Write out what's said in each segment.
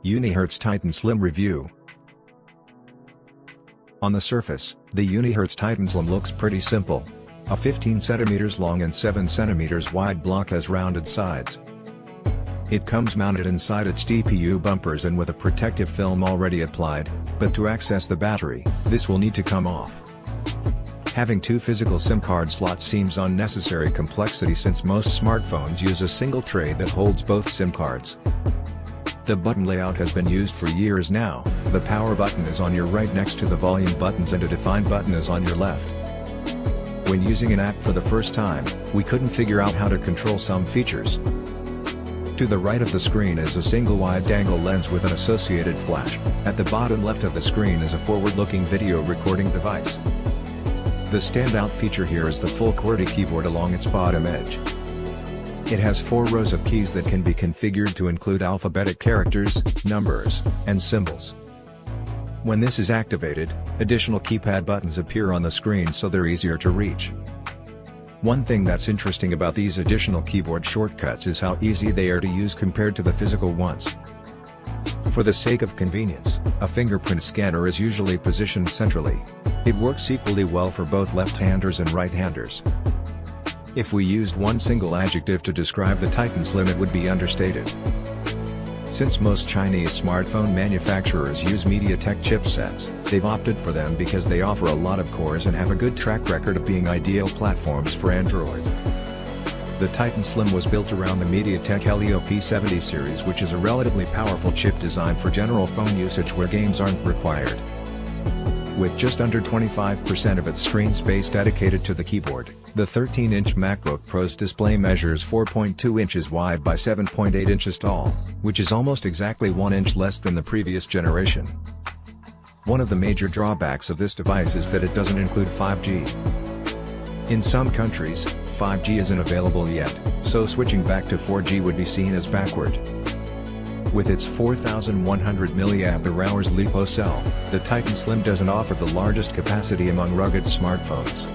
Unihertz Titan Slim Review. On the surface, the Unihertz Titan Slim looks pretty simple. A 15 cm long and 7 cm wide block has rounded sides. It comes mounted inside its TPU bumpers and with a protective film already applied, but to access the battery, this will need to come off. Having two physical SIM card slots seems unnecessary complexity since most smartphones use a single tray that holds both SIM cards. The button layout has been used for years now. The power button is on your right next to the volume buttons and a define button is on your left. When using an app for the first time, we couldn't figure out how to control some features. To the right of the screen is a single wide-angle lens with an associated flash. At the bottom left of the screen is a forward-looking video recording device. The standout feature here is the full QWERTY keyboard along its bottom edge. It has 4 rows of keys that can be configured to include alphabetic characters, numbers, and symbols. When this is activated, additional keypad buttons appear on the screen so they're easier to reach. One thing that's interesting about these additional keyboard shortcuts is how easy they are to use compared to the physical ones. For the sake of convenience, a fingerprint scanner is usually positioned centrally. It works equally well for both left-handers and right-handers. If we used one single adjective to describe the Titan Slim, it would be understated. Since most Chinese smartphone manufacturers use MediaTek chipsets, they've opted for them because they offer a lot of cores and have a good track record of being ideal platforms for Android. The Titan Slim was built around the MediaTek Helio P70 series, which is a relatively powerful chip designed for general phone usage where games aren't required. With just under 25% of its screen space dedicated to the keyboard, the 13-inch MacBook Pro's display measures 4.2 inches wide by 7.8 inches tall, which is almost exactly 1 inch less than the previous generation. One of the major drawbacks of this device is that it doesn't include 5G. In some countries, 5G isn't available yet, so switching back to 4G would be seen as backward. With its 4100 mAh LiPo cell, the Titan Slim doesn't offer the largest capacity among rugged smartphones.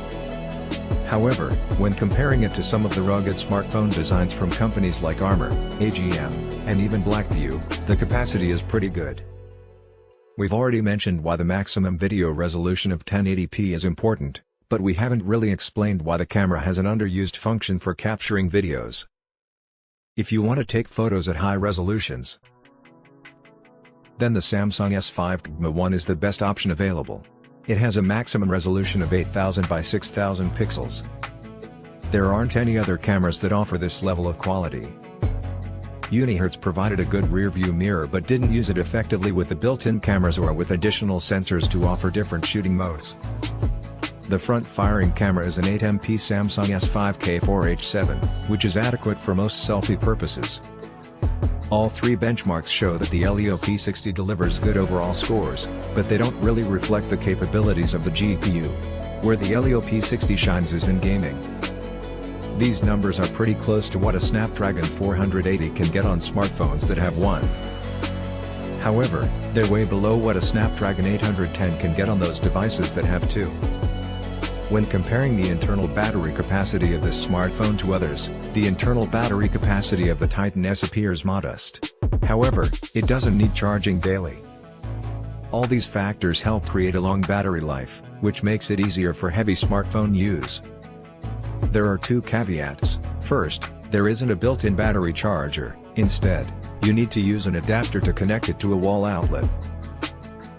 However, when comparing it to some of the rugged smartphone designs from companies like Armor, AGM, and even Blackview, the capacity is pretty good. We've already mentioned why the maximum video resolution of 1080p is important, but we haven't really explained why the camera has an underused function for capturing videos. If you want to take photos at high resolutions, then the Samsung S5 QWERTY is the best option available. It has a maximum resolution of 8000 by 6000 pixels. There aren't any other cameras that offer this level of quality. Unihertz provided a good rear-view mirror but didn't use it effectively with the built-in cameras or with additional sensors to offer different shooting modes. The front-firing camera is an 8MP Samsung S5K4H7, which is adequate for most selfie purposes. All 3 benchmarks show that the Helio P60 delivers good overall scores, but they don't really reflect the capabilities of the GPU. Where the Helio P60 shines is in gaming. These numbers are pretty close to what a Snapdragon 480 can get on smartphones that have one. However, they're way below what a Snapdragon 810 can get on those devices that have two. When comparing the internal battery capacity of this smartphone to others, the internal battery capacity of the Titan S appears modest. However, it doesn't need charging daily. All these factors help create a long battery life, which makes it easier for heavy smartphone use. There are 2 caveats. First, there isn't a built-in battery charger. Instead, you need to use an adapter to connect it to a wall outlet.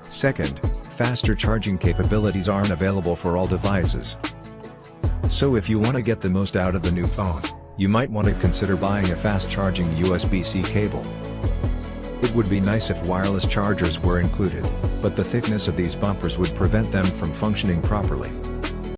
Second, faster charging capabilities aren't available for all devices. So if you want to get the most out of the new phone, you might want to consider buying a fast-charging USB-C cable. It would be nice if wireless chargers were included, but the thickness of these bumpers would prevent them from functioning properly.